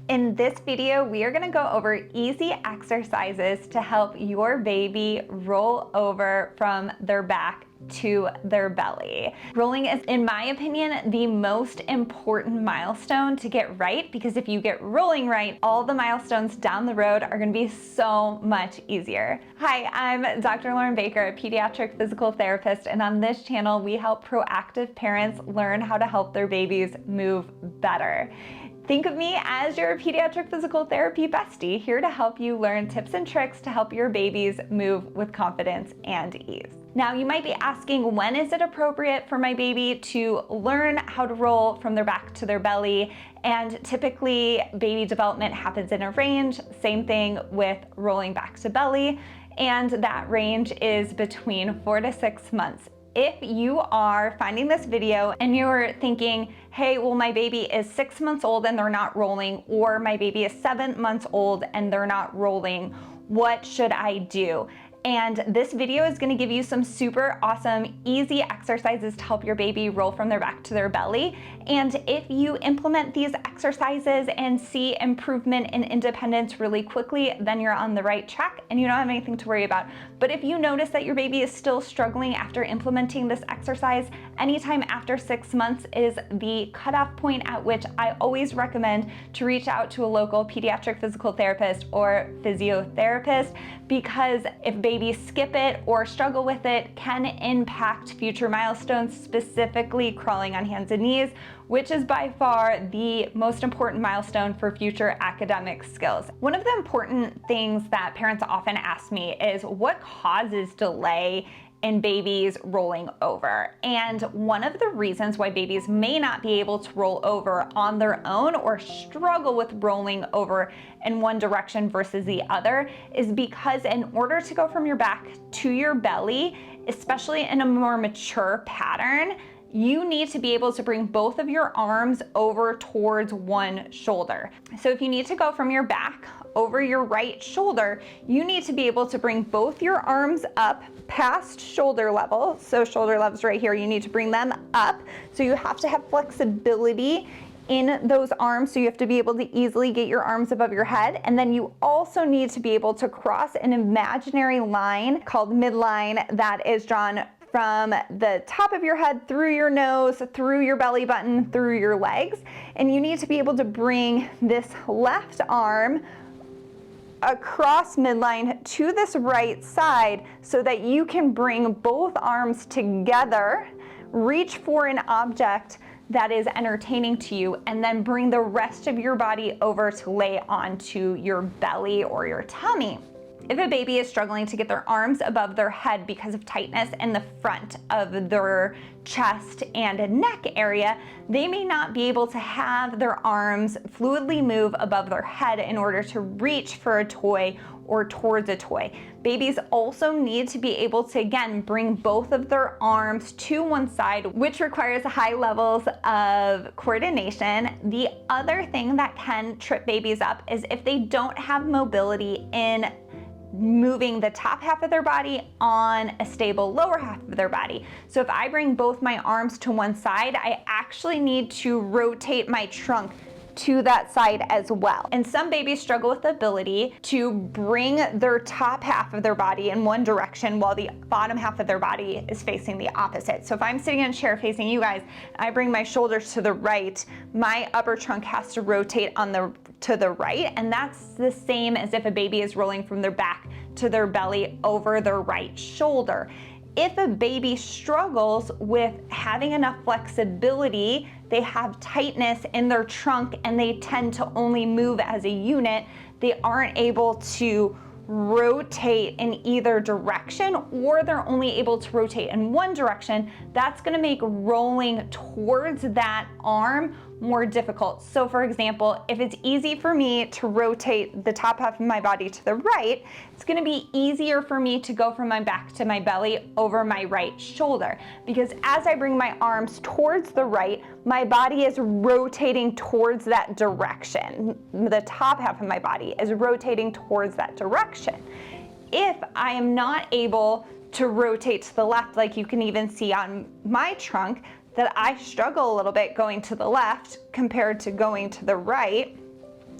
In this video, we are gonna go over easy exercises to help your baby roll over from their back to their belly. Rolling is, in my opinion, the most important milestone to get right, because if you get rolling right, all the milestones down the road are gonna be so much easier. Hi, I'm Dr. Lauren Baker, a pediatric physical therapist, and on this channel, we help proactive parents learn how to help their babies move better. Think of me as your pediatric physical therapy bestie, here to help you learn tips and tricks to help your babies move with confidence and ease. Now, you might be asking, when is it appropriate for my baby to learn how to roll from their back to their belly? And typically, baby development happens in a range. Same thing with rolling back to belly. And that range is between 4 to 6 months. If you are finding this video and you're thinking, hey, well, my baby is 6 months old and they're not rolling, or my baby is 7 months old and they're not rolling, what should I do? And this video is gonna give you some super awesome, easy exercises to help your baby roll from their back to their belly. And if you implement these exercises and see improvement in independence really quickly, then you're on the right track and you don't have anything to worry about. But if you notice that your baby is still struggling after implementing this exercise, anytime after 6 months is the cutoff point at which I always recommend to reach out to a local pediatric physical therapist or physiotherapist, because if babies skip it or struggle with it, can impact future milestones, specifically crawling on hands and knees, which is by far the most important milestone for future academic skills. One of the important things that parents often ask me is, what causes delay in babies rolling over? And one of the reasons why babies may not be able to roll over on their own or struggle with rolling over in one direction versus the other is because in order to go from your back to your belly, especially in a more mature pattern, you need to be able to bring both of your arms over towards one shoulder. So if you need to go from your back over your right shoulder, you need to be able to bring both your arms up past shoulder level. So shoulder level's right here, you need to bring them up. So you have to have flexibility in those arms, so you have to be able to easily get your arms above your head. And then you also need to be able to cross an imaginary line called midline that is drawn from the top of your head, through your nose, through your belly button, through your legs. And you need to be able to bring this left arm across midline to this right side so that you can bring both arms together, reach for an object that is entertaining to you, and then bring the rest of your body over to lay onto your belly or your tummy. If a baby is struggling to get their arms above their head because of tightness in the front of their chest and neck area, they may not be able to have their arms fluidly move above their head in order to reach for a toy or towards a toy. Babies also need to be able to, again, bring both of their arms to one side, which requires high levels of coordination. The other thing that can trip babies up is if they don't have mobility in moving the top half of their body on a stable lower half of their body. So if I bring both my arms to one side, I actually need to rotate my trunk to that side as well. And some babies struggle with the ability to bring their top half of their body in one direction while the bottom half of their body is facing the opposite. So if I'm sitting in a chair facing you guys, I bring my shoulders to the right, my upper trunk has to rotate to the right, and that's the same as if a baby is rolling from their back to their belly over their right shoulder. If a baby struggles with having enough flexibility, they have tightness in their trunk and they tend to only move as a unit, they aren't able to rotate in either direction, or they're only able to rotate in one direction, that's gonna make rolling towards that arm more difficult. So for example, if it's easy for me to rotate the top half of my body to the right, it's gonna be easier for me to go from my back to my belly over my right shoulder, because as I bring my arms towards the right, my body is rotating towards that direction. The top half of my body is rotating towards that direction. If I am not able to rotate to the left, like you can even see on my trunk, that I struggle a little bit going to the left compared to going to the right,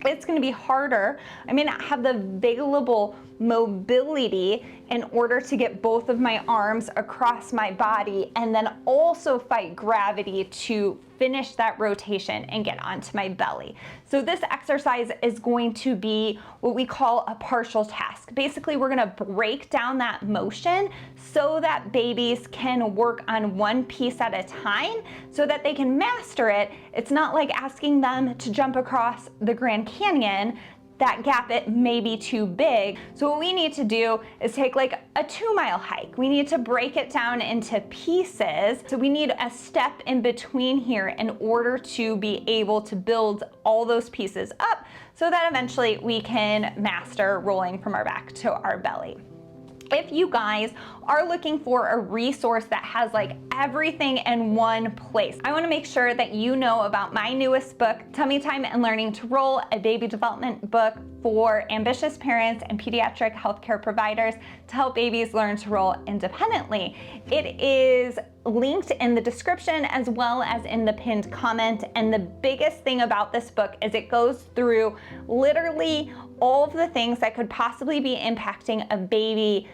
it's gonna be harder. I may not have the available mobility in order to get both of my arms across my body and then also fight gravity to finish that rotation and get onto my belly. So this exercise is going to be what we call a partial task. Basically, we're gonna break down that motion so that babies can work on one piece at a time so that they can master it. It's not like asking them to jump across the Grand Canyon. That gap, it may be too big. So what we need to do is take like a 2-mile hike. We need to break it down into pieces. So we need a step in between here in order to be able to build all those pieces up so that eventually we can master rolling from our back to our belly. If you guys are looking for a resource that has like everything in one place, I want to make sure that you know about my newest book, Tummy Time and Learning to Roll, a baby development book for ambitious parents and pediatric healthcare providers to help babies learn to roll independently. It is linked in the description as well as in the pinned comment. And the biggest thing about this book is it goes through literally all of the things that could possibly be impacting a baby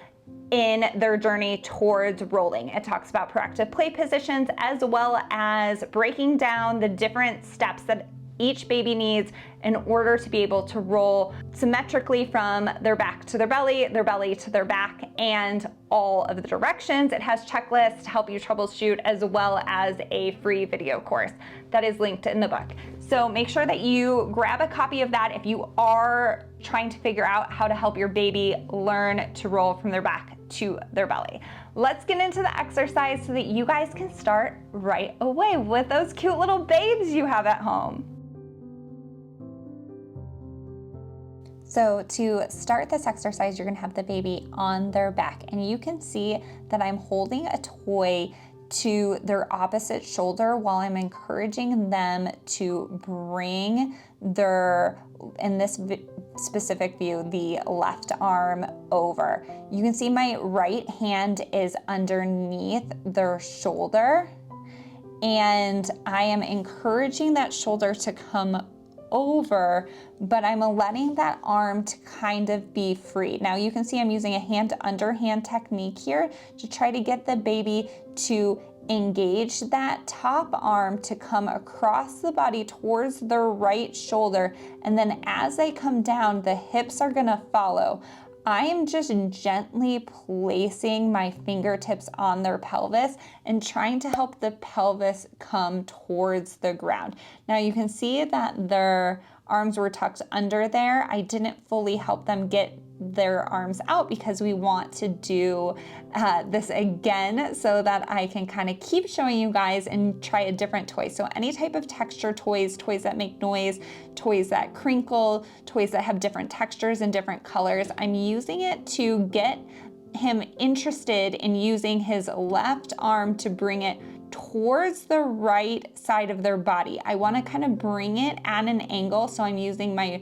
in their journey towards rolling. It talks about proactive play positions as well as breaking down the different steps that each baby needs in order to be able to roll symmetrically from their back to their belly to their back, and all of the directions. It has checklists to help you troubleshoot as well as a free video course that is linked in the book. So make sure that you grab a copy of that if you are trying to figure out how to help your baby learn to roll from their back to their belly. Let's get into the exercise so that you guys can start right away with those cute little babes you have at home. So to start this exercise, you're gonna have the baby on their back, and you can see that I'm holding a toy to their opposite shoulder while I'm encouraging them to bring their, in this specific view, the left arm over. You can see my right hand is underneath their shoulder, and I am encouraging that shoulder to come over, but I'm letting that arm to kind of be free. Now you can see I'm using a hand under hand technique here to try to get the baby to engage that top arm to come across the body towards their right shoulder, and then as they come down, the hips are gonna follow. I am just gently placing my fingertips on their pelvis and trying to help the pelvis come towards the ground. Now you can see that their arms were tucked under there. I didn't fully help them get their arms out because we want to do this again so that I can kind of keep showing you guys and try a different toy. So any type of texture toys, toys that make noise, toys that crinkle, toys that have different textures and different colors, I'm using it to get him interested in using his left arm to bring it towards the right side of their body. I want to kind of bring it at an angle, so I'm using my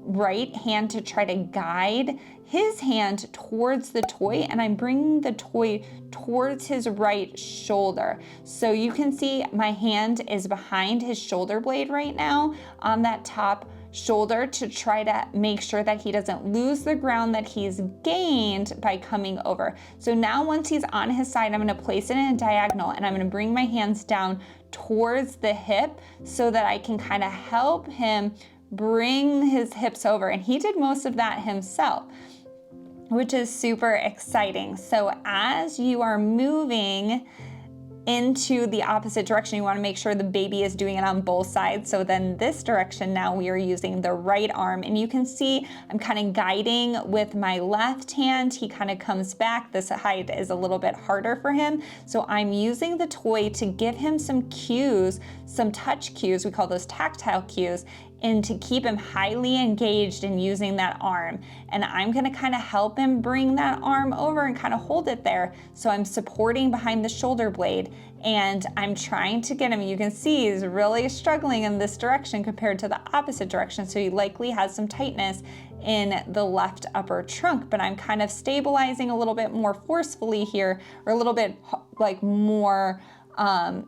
right hand to try to guide his hand towards the toy, and I'm bringing the toy towards his right shoulder. So you can see my hand is behind his shoulder blade right now on that top shoulder to try to make sure that he doesn't lose the ground that he's gained by coming over. So now once he's on his side, I'm going to place it in a diagonal, and I'm going to bring my hands down towards the hip so that I can kind of help him bring his hips over. And he did most of that himself, which is super exciting. So as you are moving into the opposite direction, you want to make sure the baby is doing it on both sides. So then this direction, now we are using the right arm, and you can see I'm kind of guiding with my left hand. He kind of comes back. This height is a little bit harder for him. So I'm using the toy to give him some cues, some touch cues. We call those tactile cues, and to keep him highly engaged in using that arm. And I'm gonna kind of help him bring that arm over and kind of hold it there. So I'm supporting behind the shoulder blade, and I'm trying to get him, you can see he's really struggling in this direction compared to the opposite direction. So he likely has some tightness in the left upper trunk, but I'm kind of stabilizing a little bit more forcefully here, or a little bit like more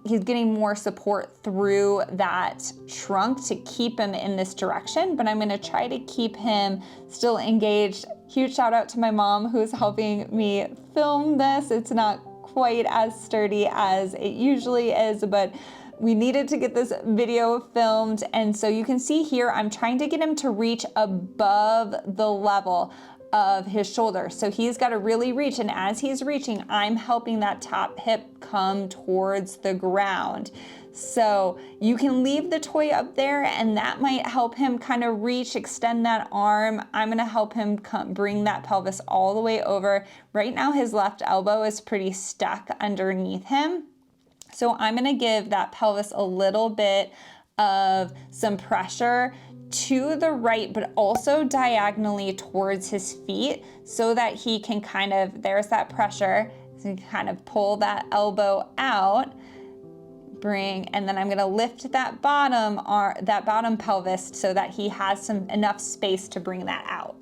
He's getting more support through that trunk to keep him in this direction, but I'm gonna try to keep him still engaged. Huge shout out to my mom who's helping me film this. It's not quite as sturdy as it usually is, but we needed to get this video filmed. And so you can see here, I'm trying to get him to reach above the level of his shoulder. So he's got to really reach. And as he's reaching, I'm helping that top hip come towards the ground. So you can leave the toy up there and that might help him kind of reach, extend that arm. I'm gonna help him bring that pelvis all the way over. Right now his left elbow is pretty stuck underneath him. So I'm gonna give that pelvis a little bit of some pressure to the right, but also diagonally towards his feet so that he can kind of, there's that pressure, so you can kind of pull that elbow out, and then I'm gonna lift that bottom pelvis so that he has enough space to bring that out,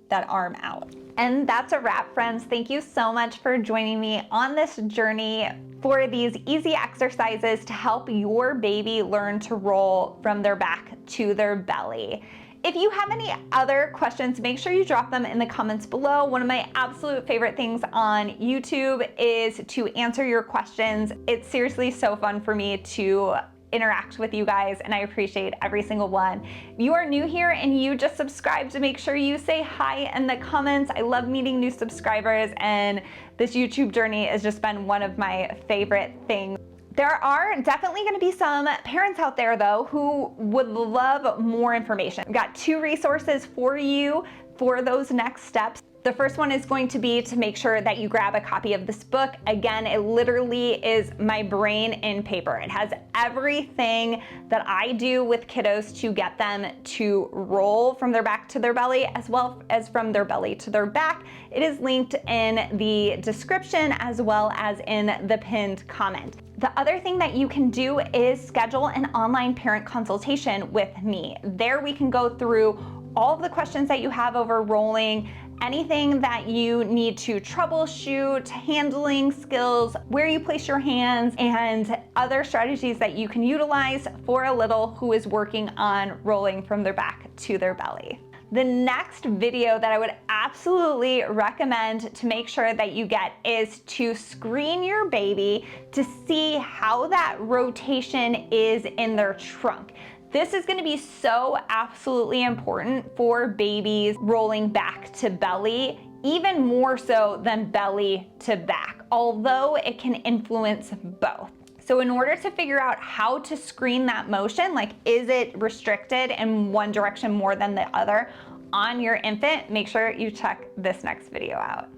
that arm out. And that's a wrap, friends. Thank you so much for joining me on this journey for these easy exercises to help your baby learn to roll from their back to their belly. If you have any other questions, make sure you drop them in the comments below. One of my absolute favorite things on YouTube is to answer your questions. It's seriously so fun for me to interact with you guys, and I appreciate every single one. If you are new here and you just subscribed, to make sure you say hi in the comments. I love meeting new subscribers, and this YouTube journey has just been one of my favorite things. There are definitely going to be some parents out there though who would love more information. I've got 2 resources for you for those next steps. The first one is going to be to make sure that you grab a copy of this book. Again, it literally is my brain in paper. It has everything that I do with kiddos to get them to roll from their back to their belly, as well as from their belly to their back. It is linked in the description as well as in the pinned comment. The other thing that you can do is schedule an online parent consultation with me. There we can go through all of the questions that you have over rolling, anything that you need to troubleshoot, handling skills, where you place your hands, and other strategies that you can utilize for a little who is working on rolling from their back to their belly. The next video that I would absolutely recommend to make sure that you get is to screen your baby to see how that rotation is in their trunk. This is going to be so absolutely important for babies rolling back to belly, even more so than belly to back, although it can influence both. So in order to figure out how to screen that motion, like is it restricted in one direction more than the other on your infant, make sure you check this next video out.